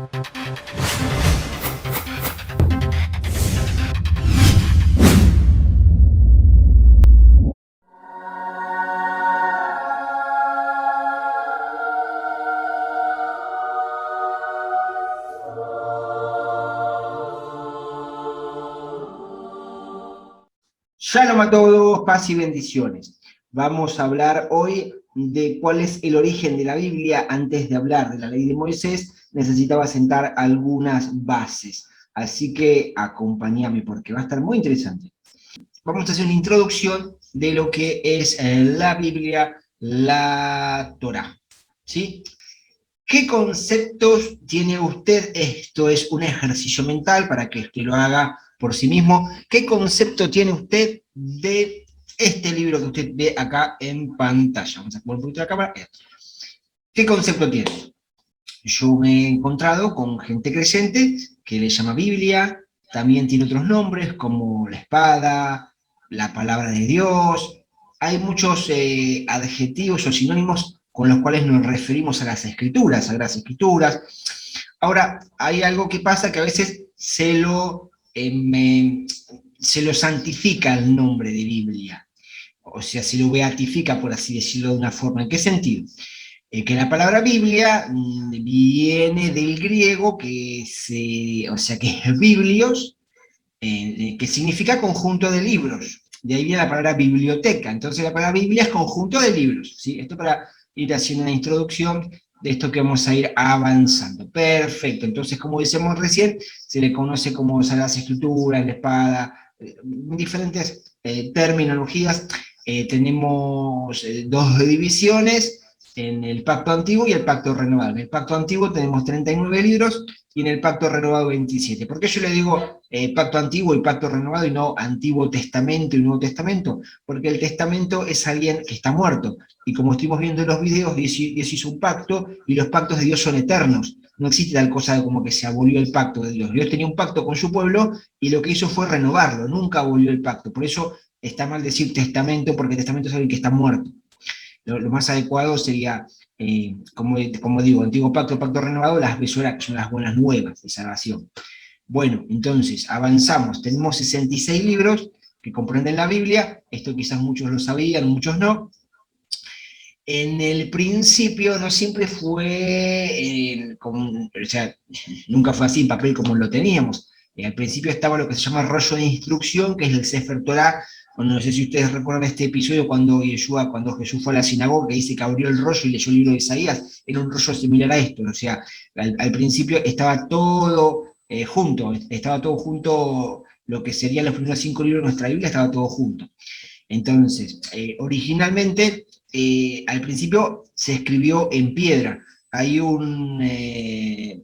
Shalom a todos, paz y bendiciones. Vamos a hablar hoy de cuál es el origen de la Biblia. Antes de hablar de la ley de Moisés, necesitaba sentar algunas bases. Así que acompáñame porque va a estar muy interesante. Vamos a hacer una introducción de lo que es la Biblia, la Torá, ¿sí? ¿Qué conceptos tiene usted? Esto es un ejercicio mental para que usted lo haga por sí mismo. ¿Qué concepto tiene usted de este libro que usted ve acá en pantalla? Vamos a poner un poquito la cámara. ¿Qué concepto tiene? Yo me he encontrado con gente creyente que le llama Biblia, también tiene otros nombres como la espada, la palabra de Dios. Hay muchos adjetivos o sinónimos con los cuales nos referimos a las escrituras, Sagradas Escrituras. Ahora, hay algo que pasa que a veces se lo santifica el nombre de Biblia, o sea, se lo beatifica, por así decirlo de una forma. ¿En qué sentido? Que la palabra Biblia viene del griego, que es biblios, que significa conjunto de libros. De ahí viene la palabra biblioteca. Entonces la palabra Biblia es conjunto de libros, ¿sí? Esto para ir haciendo una introducción de esto que vamos a ir avanzando. Perfecto. Entonces, como decíamos recién, se le conoce como Sagradas Escrituras, la espada, diferentes terminologías. Tenemos dos divisiones en el Pacto Antiguo y el Pacto Renovado. En el Pacto Antiguo tenemos 39 libros y en el Pacto Renovado 27. ¿Por qué yo le digo Pacto Antiguo y Pacto Renovado y no Antiguo Testamento y Nuevo Testamento? Porque el Testamento es alguien que está muerto. Y como estuvimos viendo en los videos, Dios hizo un pacto y los pactos de Dios son eternos. No existe tal cosa como que se abolió el pacto de Dios. Dios tenía un pacto con su pueblo y lo que hizo fue renovarlo. Nunca abolió el pacto. Por eso está mal decir testamento, porque testamento es alguien que está muerto. Lo más adecuado sería, como digo, antiguo pacto, pacto renovado, las besoras, que son las buenas nuevas de salvación. Bueno, entonces, avanzamos. Tenemos 66 libros que comprenden la Biblia. Esto quizás muchos lo sabían, muchos no. En el principio no siempre fue, nunca fue así en papel como lo teníamos. Al principio estaba lo que se llama rollo de instrucción, que es el Sefer Torah. Bueno, no sé si ustedes recuerdan este episodio cuando Jesús fue a la sinagoga, que dice que abrió el rollo y leyó el libro de Isaías. Era un rollo similar a esto. O sea, al principio estaba todo junto, lo que serían los primeros 5 libros de nuestra Biblia, estaba todo junto. Entonces, originalmente, al principio se escribió en piedra. Hay un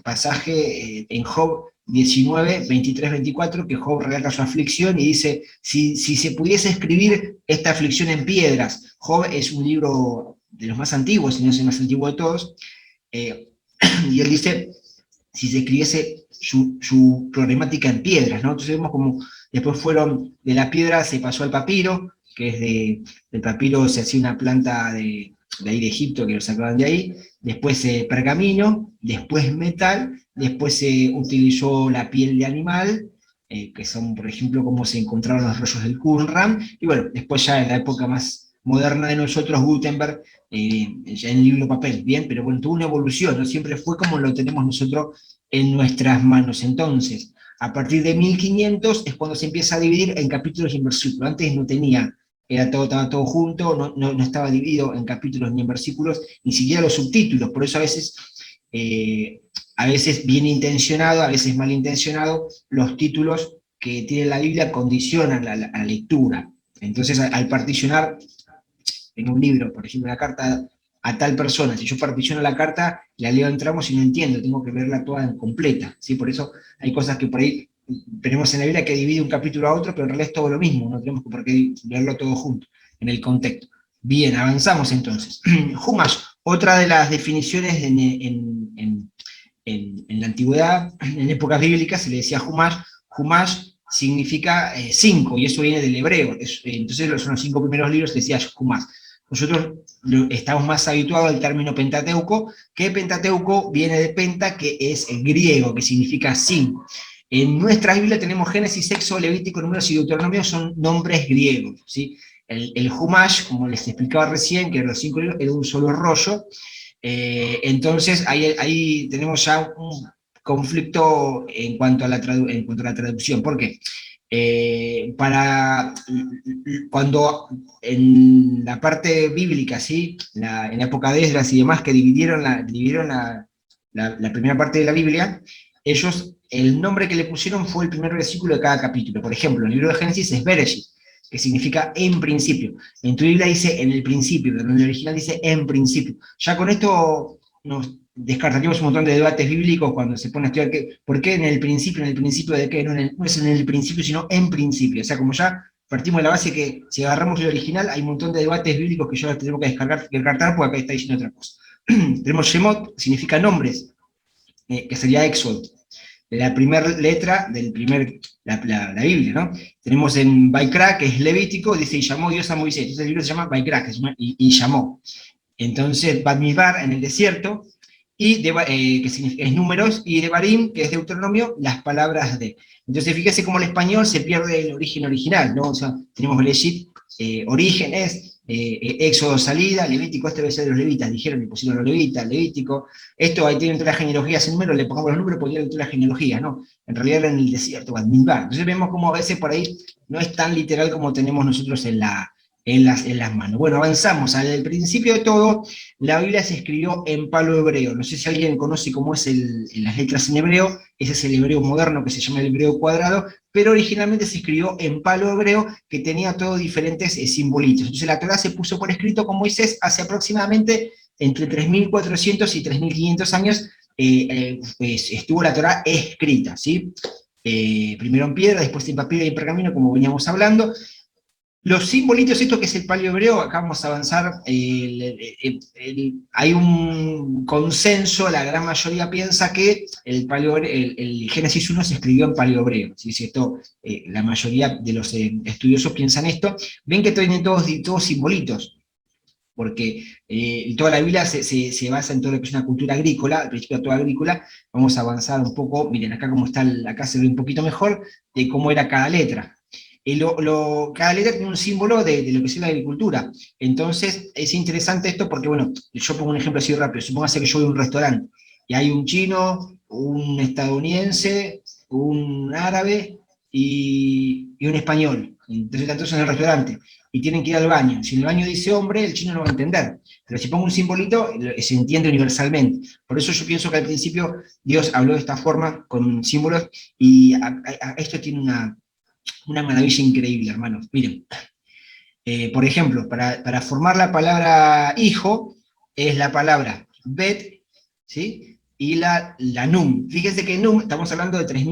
pasaje en Job 19, 23, 24, que Job relata su aflicción y dice, si se pudiese escribir esta aflicción en piedras. Job es un libro de los más antiguos, si no es el más antiguo de todos, y él dice, si se escribiese su problemática en piedras, ¿no? Entonces vemos como después de la piedra se pasó al papiro, que es del papiro se hacía una planta de ahí de Egipto, que lo sacaban de ahí, después pergamino, después metal, después se utilizó la piel de animal, que son, por ejemplo, como se encontraron los rollos del Qumran, y bueno, después ya en la época más moderna de nosotros, Gutenberg, ya en libro papel, bien, pero bueno, tuvo una evolución, no siempre fue como lo tenemos nosotros en nuestras manos. Entonces, a partir de 1500 es cuando se empieza a dividir en capítulos y en versículos. Antes no tenía, estaba todo junto, no estaba dividido en capítulos ni en versículos, ni siquiera los subtítulos. Por eso a veces bien intencionado, a veces mal intencionado, los títulos que tiene la Biblia condicionan la lectura. Entonces, al particionar en un libro, por ejemplo, una carta a tal persona, si yo particiono la carta, la leo en tramos y no entiendo, tengo que verla toda en completa, ¿sí? Por eso hay cosas que por ahí tenemos en la Biblia que divide un capítulo a otro, pero en realidad es todo lo mismo, no tenemos por qué leerlo todo junto, en el contexto. Bien, avanzamos entonces. Humash, otra de las definiciones en la antigüedad, en épocas bíblicas, se le decía Humash. Humash significa 5, y eso viene del hebreo. Entonces son los 5 primeros libros, decía Humash. nosotros estamos más habituados al término Pentateuco, que Pentateuco viene de penta, que es griego, que significa 5. En nuestra Biblia tenemos Génesis, Éxodo, Levítico, Números y Deuteronomio, son nombres griegos, ¿sí? El Humash, como les explicaba recién, que eran los 5 libros, era un solo rollo. Entonces ahí tenemos ya un conflicto en cuanto a la traducción. ¿Por qué? Cuando en la parte bíblica, ¿sí? En la época de Esdras y demás, que dividieron la primera parte de la Biblia, ellos, el nombre que le pusieron fue el primer versículo de cada capítulo. Por ejemplo, el libro de Génesis es Bereshit, que significa en principio. En tu Biblia dice en el principio, pero en el original dice en principio. Ya con esto nos descartaríamos un montón de debates bíblicos cuando se pone a estudiar por qué en el principio de qué, no es en el principio, sino en principio. O sea, como ya partimos de la base que si agarramos el original, hay un montón de debates bíblicos que yo tenemos que descartar porque acá está diciendo otra cosa. Tenemos Shemot, significa nombres, que sería Éxodo, la primera letra del la Biblia, ¿no? Tenemos en Baikra, que es Levítico, dice, y llamó Dios a Moisés. Entonces el libro se llama Baikra, y llamó. Entonces, Bamidbar, en el desierto, y que es números, y Devarim, que es Deuteronomio, las palabras de. Entonces, fíjese cómo el español se pierde el origen original, ¿no? O sea, tenemos Bereshit, orígenes, Éxodo, salida, Levítico, este debe ser de los levitas, dijeron, le pusieron los levitas, Levítico, esto ahí tienen todas las genealogías en números, le pongamos los números porque tienen todas las genealogías, ¿no? En realidad era en el desierto, Bamidbar. Entonces vemos como a veces por ahí no es tan literal como tenemos nosotros en las manos. Bueno, avanzamos. Al principio de todo, la Biblia se escribió en palo hebreo. No sé si alguien conoce cómo es las letras en hebreo. Ese es el hebreo moderno, que se llama el hebreo cuadrado, pero originalmente se escribió en palo hebreo, que tenía todos diferentes simbolitos. Entonces la Torá se puso por escrito con Moisés hace aproximadamente entre 3.400 y 3.500 años. Pues, estuvo la Torá escrita, ¿sí? Primero en piedra, después en papiro y en pergamino, como veníamos hablando. Los simbolitos, esto que es el paleo hebreo, acá vamos a avanzar, hay un consenso, la gran mayoría piensa que el Génesis 1 se escribió en paleo hebreo, ¿sí? Si esto, la mayoría de los estudiosos piensan esto, ven que tienen todos simbolitos, porque toda la Biblia se basa en todo lo que es una cultura agrícola, al principio toda agrícola. Vamos a avanzar un poco, miren acá cómo está, acá se ve un poquito mejor, de cómo era cada letra. Cada letra tiene un símbolo de lo que es la agricultura. Entonces es interesante esto porque, bueno, yo pongo un ejemplo así rápido. Supóngase que yo voy a un restaurante y hay un chino, un estadounidense, un árabe y un español. Entonces están todos en el restaurante y tienen que ir al baño. Si en el baño dice hombre, el chino no va a entender. Pero si pongo un simbolito, se entiende universalmente. Por eso yo pienso que al principio Dios habló de esta forma, con símbolos, y esto tiene una maravilla increíble, hermanos. Miren, por ejemplo, para formar la palabra hijo, es la palabra bet, ¿sí? Y la num. Fíjense que num, estamos hablando de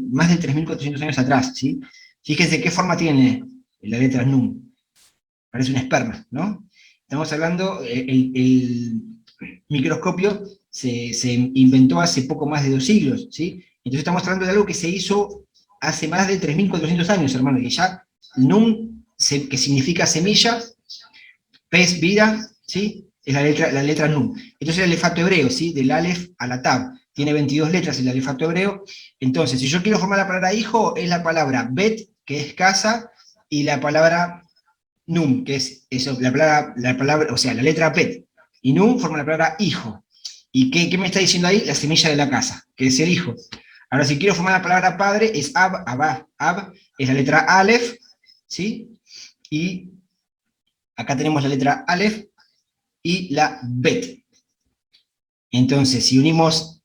más de 3.400 años atrás, ¿sí? Fíjense qué forma tiene la letra num. Parece un esperma, ¿no? Estamos hablando, el microscopio se inventó hace poco más de 2 siglos, ¿sí? Entonces estamos hablando de algo que se hizo hace más de 3.400 años, hermano, y ya num, que significa semilla, pez, vida, ¿sí? Es la letra num. Entonces el alefato hebreo, ¿sí? Del alef a la tab. Tiene 22 letras el alefato hebreo. Entonces, si yo quiero formar la palabra hijo, es la palabra bet, que es casa, y la palabra num, que es eso, la palabra, o sea, la letra pet. Y num forma la palabra hijo. ¿Y qué me está diciendo ahí? La semilla de la casa, que es el hijo. Ahora, si quiero formar la palabra padre, es ab, abba, ab, es la letra alef, ¿sí? Y acá tenemos la letra alef y la bet. Entonces, si unimos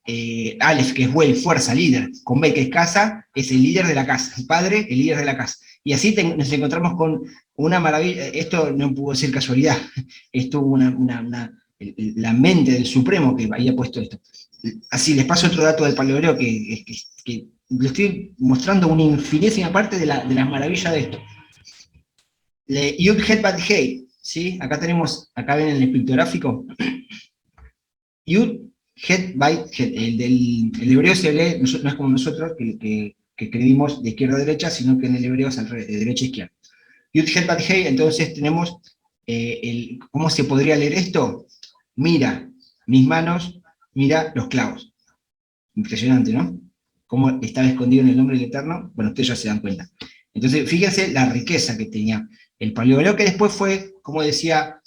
alef, que es buey, fuerza, líder, con bet, que es casa, es el líder de la casa, el padre, el líder de la casa. Y así nos encontramos con una maravilla. Esto no pudo ser casualidad, esto la mente del Supremo que había puesto esto. Así, les paso otro dato del paleohebreo que le estoy mostrando una infinísima parte de las maravillas de esto. Yud Het Bat Hei, ¿sí? Acá ven en el pictográfico, Yud Het Bat Hei, el hebreo se lee, no es como nosotros, que escribimos de izquierda a derecha, sino que en el hebreo es al revés, de derecha a izquierda. Yud Het Bat Hei, entonces tenemos ¿Cómo se podría leer esto? Mira mis manos, mira los clavos. Impresionante, ¿no? Cómo estaba escondido en el nombre del Eterno. Bueno, ustedes ya se dan cuenta. Entonces, fíjense la riqueza que tenía el paleohebreo, que después fue, como decía,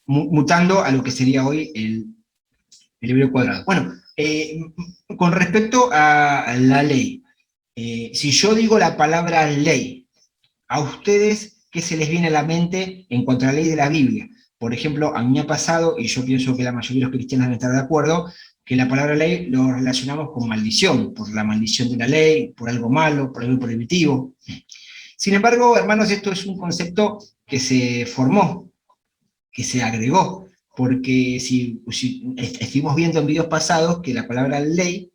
mutando a lo que sería hoy el hebreo cuadrado. Bueno, con respecto a la ley, si yo digo la palabra ley, a ustedes, ¿qué se les viene a la mente en cuanto a la ley de la Biblia? Por ejemplo, a mí me ha pasado, y yo pienso que la mayoría de los cristianos deben estar de acuerdo, que la palabra ley lo relacionamos con maldición, por la maldición de la ley, por algo malo, por algo prohibitivo. Sin embargo, hermanos, esto es un concepto que se formó, que se agregó, porque si estuvimos viendo en videos pasados que la palabra ley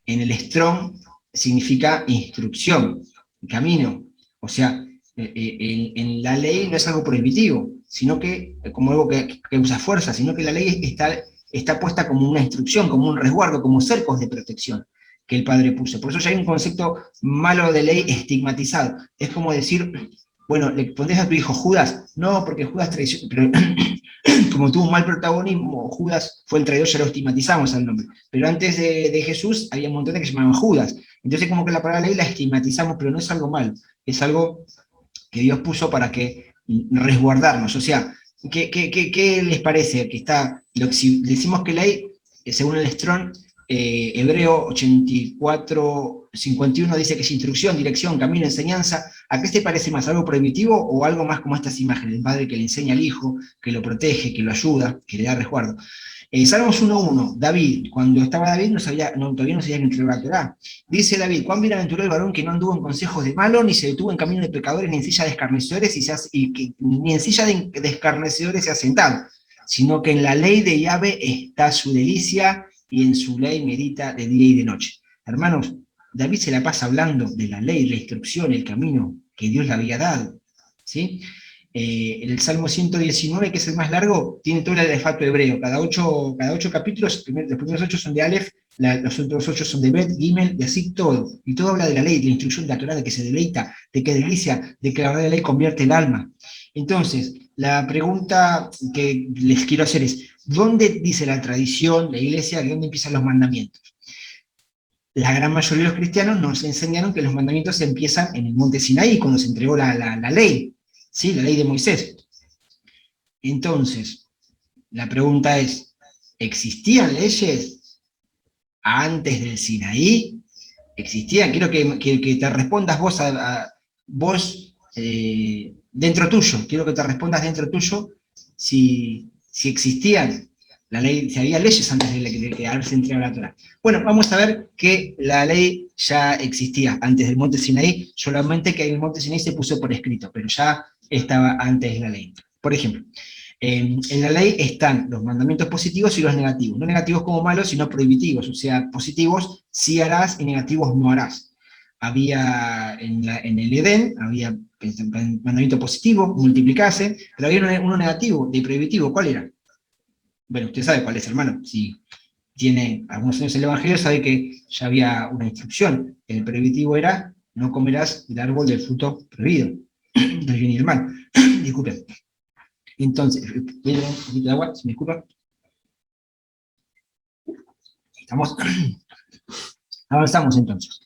en el Strong significa instrucción, camino, o sea, en la ley no es algo prohibitivo, sino que como algo que usa fuerza, sino que la ley está puesta como una instrucción, como un resguardo, como cercos de protección que el Padre puso. Por eso ya hay un concepto malo de ley estigmatizado. Es como decir, bueno, ¿le pondés a tu hijo Judas? No, porque Judas traicionó, pero como tuvo un mal protagonismo, Judas fue el traidor, ya lo estigmatizamos al nombre. Pero antes de Jesús había un montón de que se llamaban Judas. Entonces como que la palabra ley la estigmatizamos, pero no es algo malo, es algo que Dios puso para que resguardarnos. O sea, ¿qué les parece? Que está, si decimos que ley, según el Strong, Hebreo 84:51 dice que es instrucción, dirección, camino, enseñanza. ¿A qué te parece más? ¿Algo prohibitivo o algo más como estas imágenes? El padre que le enseña al hijo, que lo protege, que lo ayuda, que le da resguardo. Salmos 1:1, David, cuando estaba David todavía no sabía que entregar la Torá. Dice David, cuán bienaventurado el varón que no anduvo en consejos de malo, ni se detuvo en camino de pecadores, ni en silla de escarnecedores, ni en silla de escarnecedores se ha sentado, sino que en la ley de Yahvé está su delicia, y en su ley medita de día y de noche. Hermanos, David se la pasa hablando de la ley, la instrucción, el camino que Dios le había dado, ¿sí? El Salmo 119, que es el más largo, tiene todo el alefato hebreo. Cada ocho capítulos, los primeros 8 son de Aleph, los otros 8 son de Bet, Gimel, y así todo. Y todo habla de la ley, de la instrucción de la Torah, de que se deleita, de que delicia, de que la verdad de la ley convierte el alma. Entonces, la pregunta que les quiero hacer es, ¿dónde dice la tradición, la iglesia, de dónde empiezan los mandamientos? La gran mayoría de los cristianos nos enseñaron que los mandamientos empiezan en el monte Sinaí, cuando se entregó la ley, ¿sí? La ley de Moisés. Entonces, la pregunta es, ¿existían leyes antes del Sinaí? ¿Existían? Quiero que te respondas vos dentro tuyo, quiero que te respondas dentro tuyo si existían la ley, si había leyes antes de que haberse entregado la Torá. Bueno, vamos a ver que la ley ya existía antes del monte Sinaí, solamente que en el monte Sinaí se puso por escrito, pero ya estaba antes de la ley. Por ejemplo, en la ley están los mandamientos positivos y los negativos. No negativos como malos, sino prohibitivos. O sea, positivos sí harás y negativos no harás. Había en el Edén, había mandamiento positivo, multiplicarse, pero había uno negativo, de prohibitivo. ¿Cuál era? Bueno, usted sabe cuál es, hermano. Si tiene algunos años en el Evangelio, sabe que ya había una instrucción. El prohibitivo era, no comerás del árbol del fruto prohibido, del bien y del mal. Disculpen. Entonces, voy a dar un poquito de agua, si me disculpa. Estamos, avanzamos entonces.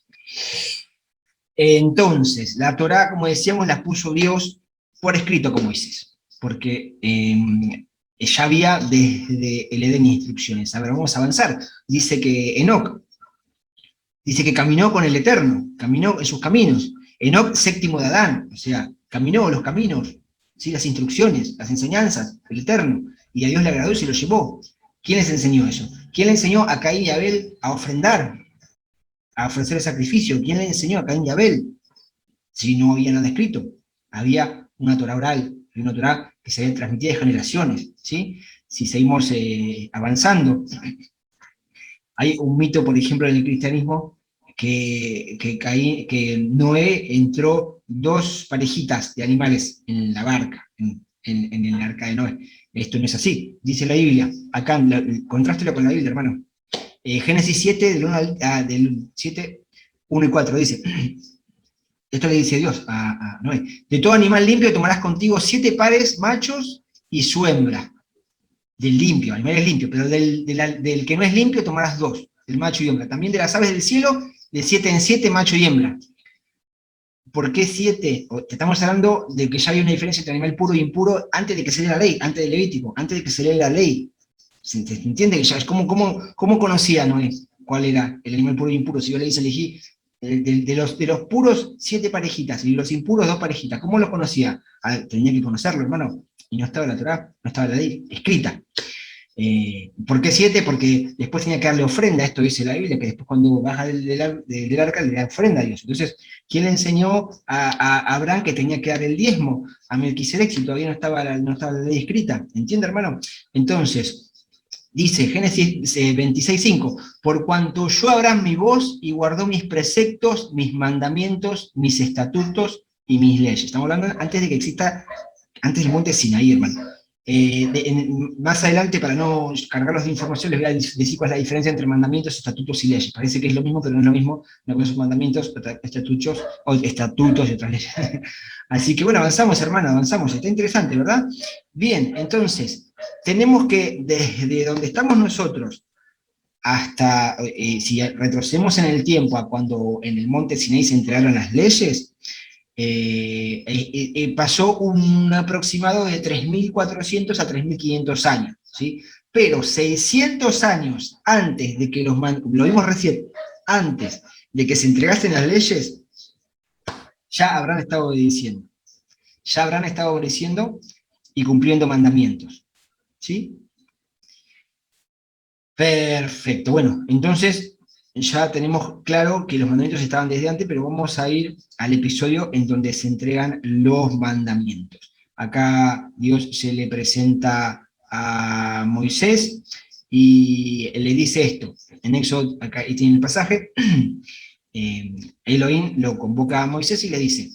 Entonces, la Torá, como decíamos, la puso Dios por escrito con Moisés, porque ya había desde el Edén instrucciones. A ver, vamos a avanzar. Dice que Enoc, dice que caminó con el Eterno, caminó en sus caminos. Enoc, séptimo de Adán, o sea, caminó los caminos, ¿sí? Las instrucciones, las enseñanzas del Eterno, y a Dios le agradó y se lo llevó. ¿Quién les enseñó eso? ¿Quién le enseñó a Caín y a Abel a ofrendar, a ofrecer el sacrificio? ¿Quién le enseñó a Caín y a Abel? Si no había nada escrito, había una Torá oral, una Torá que se había transmitida de generaciones, ¿sí? Si seguimos avanzando, hay un mito, por ejemplo, en el cristianismo, que Noé entró 2 parejitas de animales en la barca, en el arca de Noé. Esto no es así, dice la Biblia. Acá, contrástelo con la Biblia, hermano. Génesis 7, del 7, 1 y 4, dice, Esto le dice Dios a Noé. De todo animal limpio tomarás contigo 7 pares machos y su hembra. Del limpio, animal es limpio, pero del que no es limpio tomarás 2, el macho y hembra. También de las aves del cielo, de 7 en 7, macho y hembra. ¿Por qué 7? Estamos hablando de que ya había una diferencia entre animal puro y impuro antes de que se lea la ley, antes del Levítico, antes de que se lea la ley. ¿Se entiende? Que ya es cómo conocía Noé cuál era el animal puro y impuro? Si yo le elegí de los puros 7 parejitas y de los impuros 2 parejitas. ¿Cómo lo conocía? Tenía que conocerlo, hermano. Y no estaba la Torá, no estaba la ley escrita. ¿Por qué 7? Porque después tenía que darle ofrenda, esto dice la Biblia, que después cuando baja del arca le da ofrenda a Dios. Entonces, ¿quién le enseñó a Abraham que tenía que dar el diezmo a Melquisedec si todavía no estaba la ley escrita? ¿Entiende, hermano? Entonces, dice Génesis 26:5, por cuanto oyó Abraham mi voz y guardó mis preceptos, mis mandamientos, mis estatutos y mis leyes. Estamos hablando antes de que exista, antes del monte Sinaí, hermano. Más adelante, para no cargarlos de información, les voy a decir cuál es la diferencia entre mandamientos, estatutos y leyes. Parece que es lo mismo, pero no es lo mismo. Una cosa son mandamientos, estatutos y otras leyes. Así que bueno, avanzamos, hermano, avanzamos. Está interesante, ¿verdad? Bien, entonces, tenemos que desde donde estamos nosotros hasta, si retrocedemos en el tiempo a cuando en el monte Sinaí se entregaron las leyes, pasó un aproximado de 3.400 a 3.500 años, ¿sí? Pero 600 años antes de que lo vimos recién, antes de que se entregasen las leyes, ya habrán estado obedeciendo. Ya habrán estado obedeciendo y cumpliendo mandamientos, ¿sí? Perfecto, bueno, entonces ya tenemos claro que los mandamientos estaban desde antes, pero vamos a ir al episodio en donde se entregan los mandamientos. Acá Dios se le presenta a Moisés y le dice esto. En Éxodo, acá ahí tiene el pasaje, Elohim lo convoca a Moisés y le dice,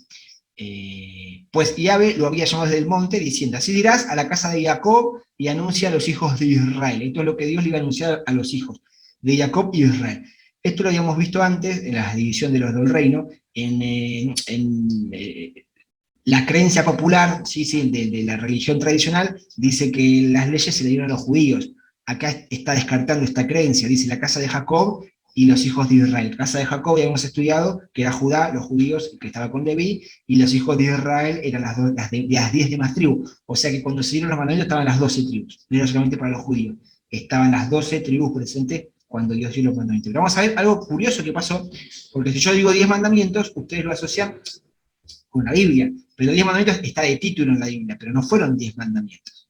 pues Yahvé lo había llamado desde el monte diciendo, así dirás a la casa de Jacob y anuncia a los hijos de Israel. Esto es lo que Dios le iba a anunciar a los hijos de Jacob y Israel. Esto lo habíamos visto antes en la división de los del reino, la creencia popular, sí, de la religión tradicional, dice que las leyes se le dieron a los judíos. Acá está descartando esta creencia, dice la casa de Jacob y los hijos de Israel. Casa de Jacob ya hemos estudiado que era Judá, los judíos que estaba con Leví, y los hijos de Israel eran las 10 demás tribus. O sea que cuando se dieron los mandamientos estaban las 12 tribus, no era solamente para los judíos. Estaban las 12 tribus presentes cuando Dios dio los mandamientos. Pero vamos a ver algo curioso que pasó, porque si yo digo 10 mandamientos, ustedes lo asocian con la Biblia, pero 10 mandamientos está de título en la Biblia, pero no fueron 10 mandamientos.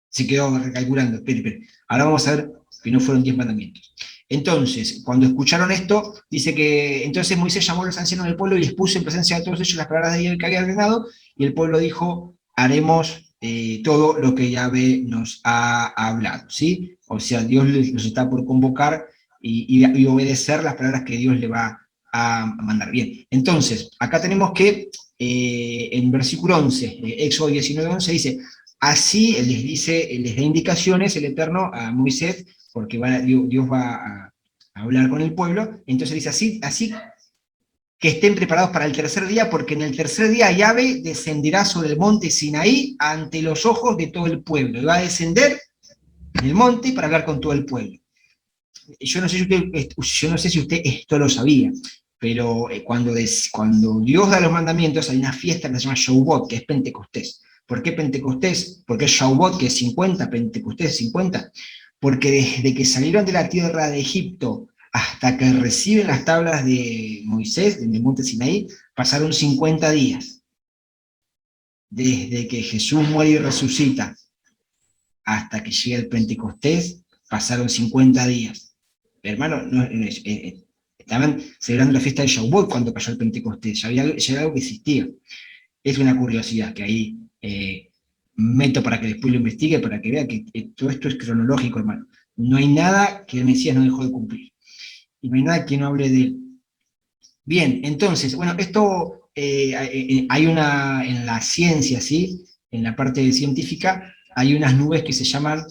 Se quedó recalculando, espere. Ahora vamos a ver que no fueron 10 mandamientos. Entonces, cuando escucharon esto, dice que entonces Moisés llamó a los ancianos del pueblo y les puso en presencia de todos ellos las palabras de Yahvé que había ordenado, y el pueblo dijo, haremos todo lo que Yahvé nos ha hablado, ¿sí? O sea, Dios los está por convocar y obedecer las palabras que Dios le va a mandar. Bien, entonces, acá tenemos que en versículo 11, Éxodo 19:11 dice, así les da indicaciones el Eterno a Moisés, porque Dios va a hablar con el pueblo, entonces dice así que estén preparados para el tercer día, porque en el tercer día Yahvé descenderá sobre el monte Sinaí ante los ojos de todo el pueblo, y va a descender en el monte para hablar con todo el pueblo. Yo no sé si usted esto lo sabía, pero cuando Dios da los mandamientos hay una fiesta que se llama Shavuot, que es Pentecostés. ¿Por qué Pentecostés? Porque es Shavuot, que es 50, Pentecostés es 50. Porque desde que salieron de la tierra de Egipto hasta que reciben las tablas de Moisés, en el monte Sinaí, pasaron 50 días. Desde que Jesús muere y resucita hasta que llega el Pentecostés, pasaron 50 días. Hermano, estaban celebrando la fiesta de Shavuot cuando cayó el Pentecostés, ya era algo que existía. Es una curiosidad que ahí meto para que después lo investigue, para que vea que todo esto es cronológico, hermano. No hay nada que el Mesías no dejó de cumplir. Y no hay nada que no hable de él. Bien, entonces, bueno, esto hay en la ciencia, ¿sí? En la parte científica, hay unas nubes que se llaman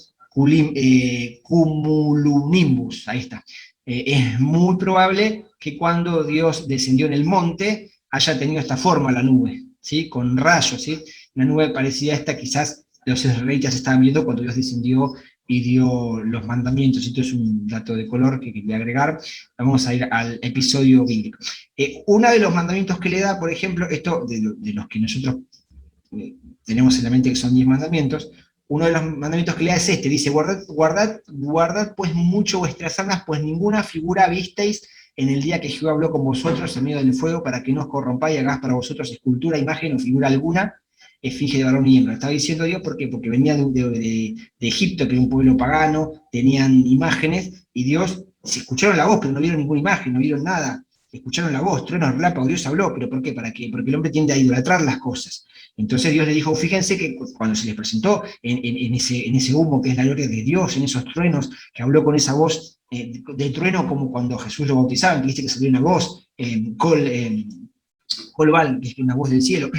cumulonimbus, ahí está. es muy probable que cuando Dios descendió en el monte haya tenido esta forma la nube, ¿sí? Con rayos, ¿sí? Una nube parecida a esta quizás los israelitas estaban viendo cuando Dios descendió y dio los mandamientos. Esto es un dato de color que quería agregar. Vamos a ir al episodio bíblico. Uno de los mandamientos que le da, por ejemplo, esto de los que nosotros tenemos en la mente que son 10 mandamientos, uno de los mandamientos que le da es este, dice, guardad pues mucho vuestras almas, pues ninguna figura visteis en el día que Jehová habló con vosotros en medio del fuego, para que no os corrompáis y hagáis para vosotros escultura, imagen o figura alguna, esfinge de varón y hembra. Estaba diciendo Dios porque venían de Egipto, que era un pueblo pagano, tenían imágenes, y Dios, se escucharon la voz, pero no vieron ninguna imagen, no vieron nada. Escucharon la voz, truenos, relámpagos, Dios habló, pero ¿por qué? ¿Para qué? Porque el hombre tiende a idolatrar las cosas. Entonces Dios le dijo, fíjense que cuando se les presentó en ese humo que es la gloria de Dios, en esos truenos, que habló con esa voz de trueno, como cuando Jesús lo bautizaban, que viste que salió una voz, Colval, que es una voz del cielo.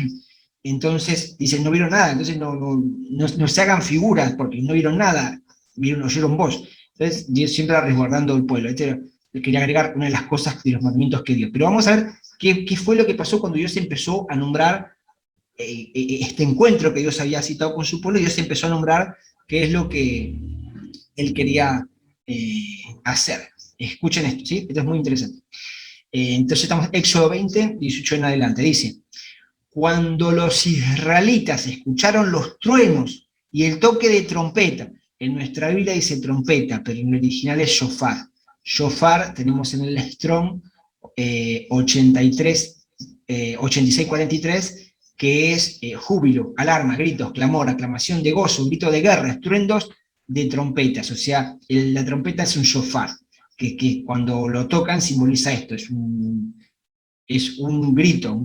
Entonces dicen, no vieron nada, entonces no se hagan figuras, porque no vieron nada, oyeron voz. Entonces Dios siempre resguardando el pueblo. Quería agregar una de las cosas de los mandamientos que dio. Pero vamos a ver qué fue lo que pasó cuando Dios empezó a nombrar este encuentro que Dios había citado con su pueblo, y Dios empezó a nombrar qué es lo que Él quería hacer. Escuchen esto, ¿sí? Esto es muy interesante. Entonces estamos en Éxodo 20, 18 en adelante. Dice, cuando los israelitas escucharon los truenos y el toque de trompeta, en nuestra Biblia dice trompeta, pero en el original es shofar. Shofar tenemos en el Strong 8643, que es júbilo, alarma, gritos, clamor, aclamación de gozo, grito de guerra, estruendos de trompetas. O sea, la trompeta es un shofar, que cuando lo tocan simboliza esto, es un grito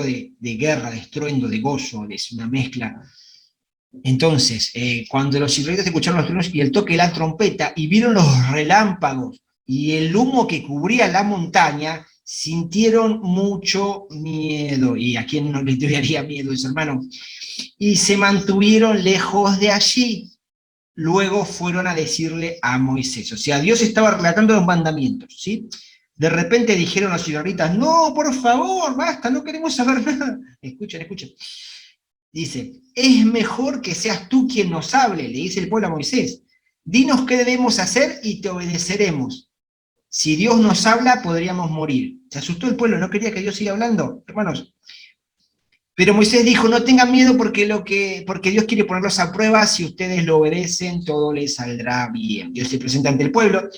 de guerra, de estruendo, de gozo, es una mezcla. Entonces, cuando los israelitas escucharon los truenos y el toque de la trompeta, y vieron los relámpagos y el humo que cubría la montaña, sintieron mucho miedo. ¿Y a quién no le daría miedo eso, hermano? Y se mantuvieron lejos de allí. Luego fueron a decirle a Moisés. O sea, Dios estaba relatando los mandamientos, ¿sí? De repente dijeron los israelitas, no, por favor, basta, no queremos saber nada. Escuchen. Dice, es mejor que seas tú quien nos hable, le dice el pueblo a Moisés. Dinos qué debemos hacer y te obedeceremos. Si Dios nos habla, podríamos morir. Se asustó el pueblo, no quería que Dios siga hablando, hermanos. Pero Moisés dijo, no tengan miedo porque Dios quiere ponerlos a prueba. Si ustedes lo obedecen, todo les saldrá bien. Dios se presenta ante el pueblo.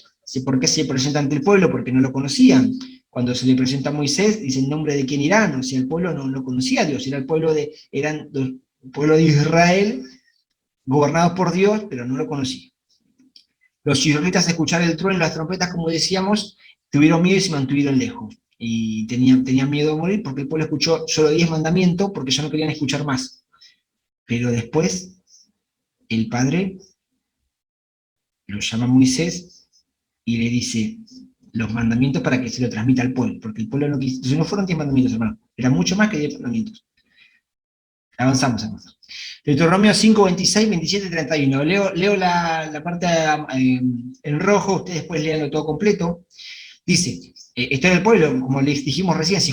¿Por qué se presenta ante el pueblo? Porque no lo conocían. Cuando se le presenta a Moisés, dice en nombre de quién irán. O sea, el pueblo no conocía a Dios, eran el pueblo de Israel, gobernados por Dios, pero no lo conocía. Los israelitas, escucharon el trueno y las trompetas, como decíamos, tuvieron miedo y se mantuvieron lejos. Y tenían miedo de morir porque el pueblo escuchó solo 10 mandamientos porque ya no querían escuchar más. Pero después, el Padre lo llama a Moisés y le dice los mandamientos para que se lo transmita al pueblo, porque el pueblo no quiso. Entonces no fueron 10 mandamientos, hermano, eran mucho más que 10 mandamientos. Avanzamos. Deuteronomio 5, 26, 27, 31. Leo la parte en rojo, ustedes después leanlo todo completo. Dice, esto en el pueblo, como les dijimos recién, si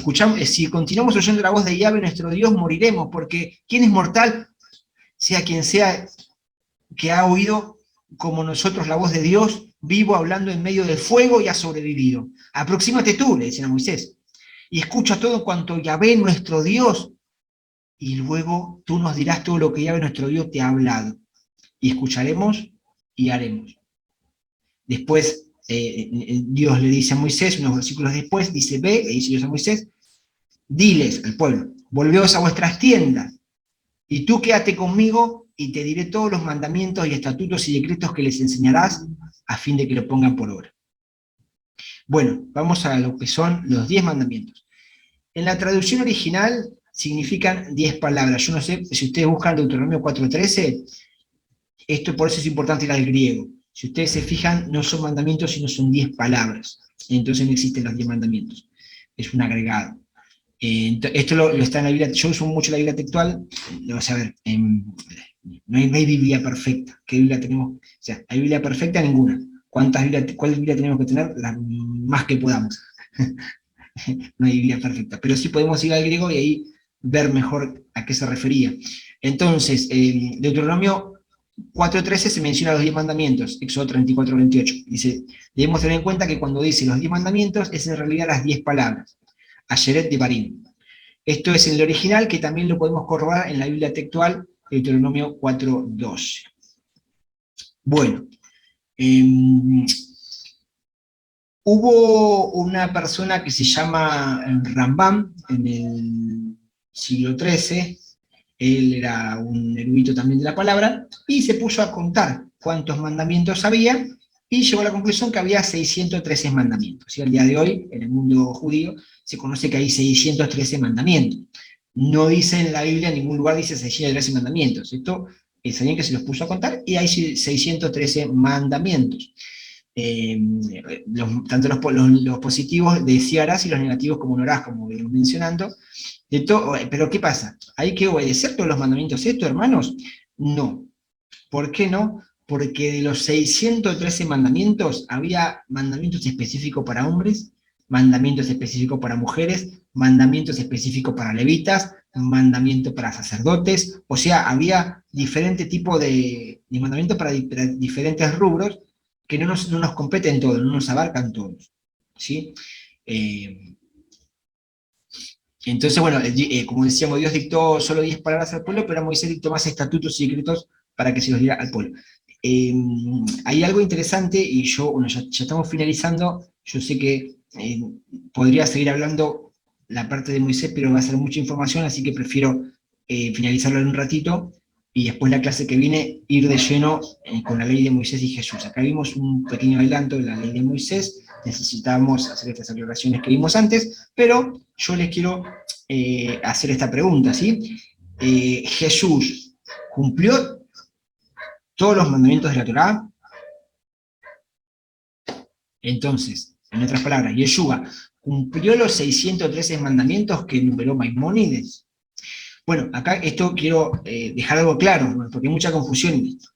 continuamos oyendo la voz de Yahvé, nuestro Dios, moriremos, porque ¿quién es mortal? Sea quien sea que ha oído como nosotros la voz de Dios, vivo hablando en medio del fuego, y ha sobrevivido. Aproxímate tú, le dicen a Moisés, y escucha todo cuanto Yahvé, nuestro Dios, y luego tú nos dirás todo lo que Yahvé, nuestro Dios, te ha hablado, y escucharemos y haremos. Después, Dios le dice a Moisés, unos versículos después, dice, ve, le dice Dios a Moisés, diles al pueblo, volveos a vuestras tiendas, y tú quédate conmigo, y te diré todos los mandamientos y estatutos y decretos que les enseñarás, a fin de que lo pongan por obra. Bueno, vamos a lo que son los 10 mandamientos. En la traducción original significan 10 palabras. Yo no sé, si ustedes buscan Deuteronomio 4:13, esto por eso es importante ir al griego. Si ustedes se fijan, no son mandamientos, sino son 10 palabras. Entonces no existen los 10 mandamientos. Es un agregado. Esto lo está en la Biblia. Yo uso mucho la Biblia textual. Lo vas a ver. No hay Biblia perfecta. ¿Qué Biblia tenemos? O sea, ¿hay Biblia perfecta? Ninguna. ¿Cuál Biblia tenemos que tener? Las más que podamos. No hay Biblia perfecta, pero sí podemos ir al griego y ahí ver mejor a qué se refería. Entonces, Deuteronomio 4.13 se menciona los 10 mandamientos, Éxodo 34.28. Dice, debemos tener en cuenta que cuando dice los 10 mandamientos es en realidad las 10 palabras, Asheret Devarim. Esto es en el original, que también lo podemos corroborar en la Biblia textual, Deuteronomio 4.12. Bueno, eh, hubo una persona que se llama Rambam en el siglo XIII, él era un erudito también de la palabra, y se puso a contar cuántos mandamientos había, y llegó a la conclusión que había 613 mandamientos. Y al día de hoy, en el mundo judío, se conoce que hay 613 mandamientos. No dice en la Biblia, en ningún lugar dice 613 mandamientos. Esto es alguien que se los puso a contar, y hay 613 mandamientos. Tanto los positivos de sí harás y los negativos como no harás, como venimos mencionando. Pero ¿qué pasa? ¿Hay que obedecer todos los mandamientos estos, hermanos? No. ¿Por qué no? Porque de los 613 mandamientos había mandamientos específicos para hombres, mandamientos específicos para mujeres, mandamientos específicos para levitas, mandamientos para sacerdotes, o sea, había diferente tipo de mandamientos para diferentes rubros que no nos competen todos, no nos abarcan todos, ¿sí? Entonces, bueno, como decíamos, Dios dictó solo 10 palabras al pueblo, pero Moisés dictó más estatutos y decretos para que se los diera al pueblo. Eh, Hay algo interesante, y bueno, ya estamos finalizando, yo sé que podría seguir hablando la parte de Moisés, pero va a ser mucha información, así que prefiero finalizarlo en un ratito, y después la clase que viene ir de lleno con la ley de Moisés y Jesús. Acá vimos un pequeño adelanto de la ley de Moisés, necesitábamos hacer estas aclaraciones que vimos antes, pero yo les quiero hacer esta pregunta, ¿sí? ¿Jesús cumplió todos los mandamientos de la Torá? Entonces, en otras palabras, Yeshua cumplió los 613 mandamientos que enumeró Maimónides. Bueno, acá esto quiero dejar algo claro, porque hay mucha confusión en esto.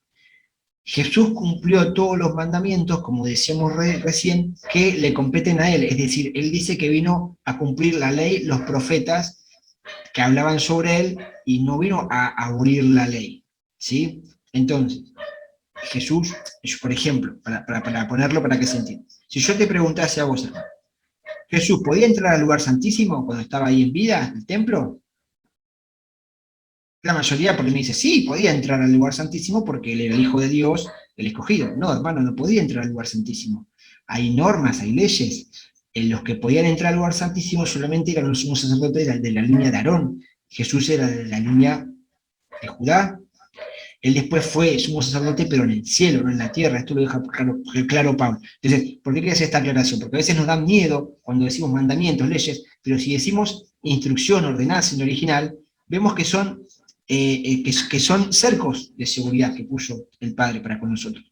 Jesús cumplió todos los mandamientos, como decíamos recién, que le competen a él. Es decir, él dice que vino a cumplir la ley, los profetas que hablaban sobre él, y no vino a abolir la ley, ¿sí? Entonces, Jesús, por ejemplo, para ponerlo para que se entienda, si yo te preguntase a vos, hermano, ¿Jesús podía entrar al lugar santísimo cuando estaba ahí en vida, en el templo? La mayoría porque me dice, sí, podía entrar al lugar santísimo porque él era el Hijo de Dios, el escogido. No, hermano, no podía entrar al lugar santísimo. Hay normas, hay leyes. En los que podían entrar al lugar santísimo solamente eran los sumos sacerdotes de la línea de Aarón. Jesús era de la línea de Judá. Él después fue sumo sacerdote, pero en el cielo, no en la tierra. Esto lo deja claro Pablo. Entonces, ¿por qué quería hacer esta aclaración? Porque a veces nos da miedo cuando decimos mandamientos, leyes, pero si decimos instrucción ordenada en el original, vemos que son cercos de seguridad que puso el Padre para con nosotros.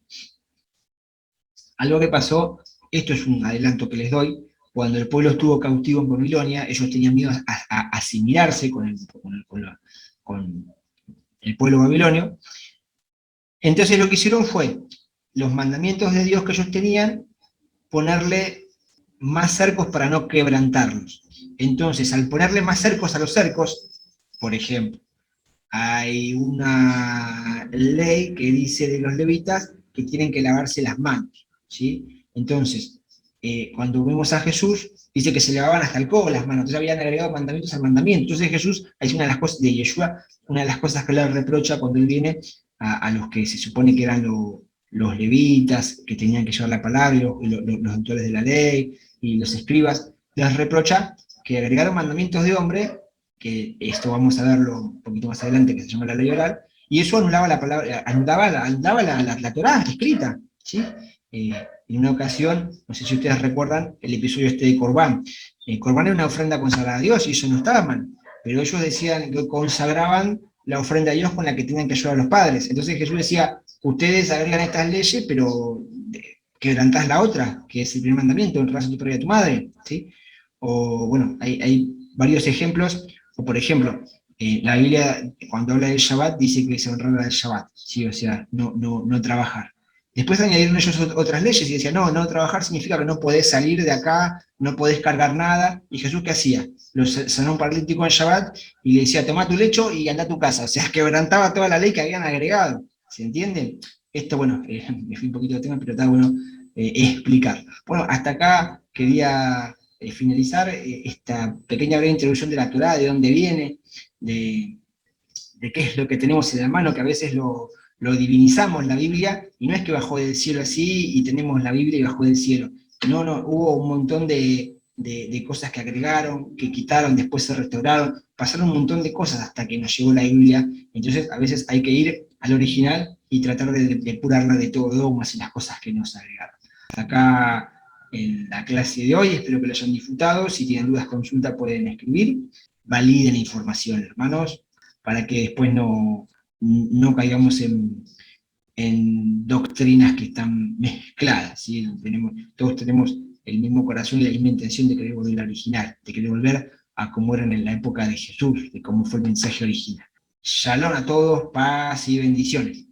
Algo que pasó, esto es un adelanto que les doy, cuando el pueblo estuvo cautivo en Babilonia, ellos tenían miedo a asimilarse con el pueblo babilonio. Entonces lo que hicieron fue, los mandamientos de Dios que ellos tenían, ponerle más cercos para no quebrantarlos. Entonces, al ponerle más cercos a los cercos, por ejemplo, hay una ley que dice de los levitas que tienen que lavarse las manos, ¿sí? Entonces, cuando vemos a Jesús, dice que se lavaban hasta el codo las manos, entonces habían agregado mandamientos al mandamiento. Entonces Jesús, es una de las cosas de Yeshua, una de las cosas que le reprocha cuando él viene a los que se supone que eran los levitas, que tenían que llevar la palabra, los autores de la ley, y los escribas, les reprocha que agregaron mandamientos de hombre, que esto vamos a verlo un poquito más adelante, que se llama la ley oral, y eso anulaba la palabra, anulaba la Torá escrita, ¿sí? En una ocasión, no sé si ustedes recuerdan el episodio este de Corbán. Corbán era una ofrenda consagrada a Dios, y eso no estaba mal, pero ellos decían que consagraban la ofrenda a Dios con la que tenían que ayudar a los padres. Entonces Jesús decía, ustedes agregan estas leyes, pero quebrantás la otra, que es el primer mandamiento, honrarás a tu padre y a tu madre, ¿sí? O bueno, hay varios ejemplos, o por ejemplo, la Biblia cuando habla del Shabbat dice que se honrara el Shabbat, ¿sí? O sea, no trabajar. Después añadieron ellos otras leyes y decían, no, no trabajar significa que no podés salir de acá, no podés cargar nada. ¿Y Jesús qué hacía? Lo sanó un paralítico en Shabbat y le decía, tomá tu lecho y anda a tu casa. O sea, quebrantaba toda la ley que habían agregado. ¿Se entiende? Esto, bueno, me fui un poquito de tema, pero está bueno explicar. Bueno, hasta acá quería finalizar esta pequeña breve introducción de la Torá, de dónde viene, de, de qué es lo que tenemos en la mano, que a veces lo divinizamos la Biblia, y no es que bajó del cielo así y tenemos la Biblia y bajó del cielo. No, no, hubo un montón de cosas que agregaron, que quitaron, después se restauraron, pasaron un montón de cosas hasta que nos llegó la Biblia. Entonces a veces hay que ir al original y tratar de depurarla de todo dogmas y las cosas que nos agregaron. Acá en la clase de hoy, espero que lo hayan disfrutado. Si tienen dudas, consulta, pueden escribir. Validen la información, hermanos, para que después no caigamos en doctrinas que están mezcladas, ¿sí? Todos tenemos el mismo corazón y la misma intención de querer volver al original, de querer volver a cómo eran en la época de Jesús, de cómo fue el mensaje original. Shalom a todos, paz y bendiciones.